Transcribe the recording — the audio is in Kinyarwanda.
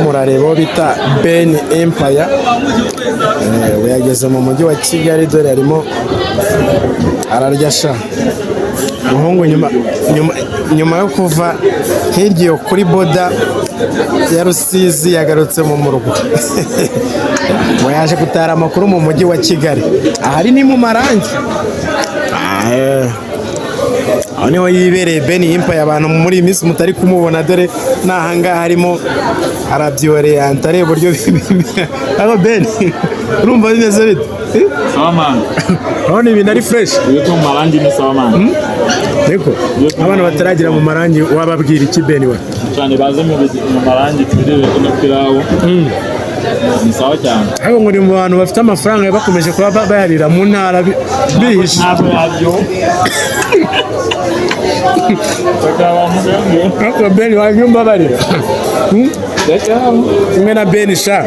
murareba bita Ben Empire yageze mu mujyi wa Kigali dore arimo ararya sha umuhungu nyuma yo kuva hirya kuri boda ya Rusizi yagarutse mu murwa ngo yaje gutara amakuru mu mujyi wa Kigali ahari ni mu Marangi aho niho yibereye Ben Empire abantu muri iyi minsi mutari kumubona dore n'ahangaha harimo arabyorienta areba uburyo aho Ben urumva bimeze bite sawa man urabona ibintu ari fresh yuko mu Marangi ni sawa man niko abantu bataragira mu Marangi wababwira iki Ben we cyane baze mu Marangi turebe no kirawo ni sawa cyane abo muri mu bantu bafite amafaranga bakomeje kuba bayarira mu ntara bihishe ntabwo yabyo ako Ben wabyumva barira kimwe na Ben sha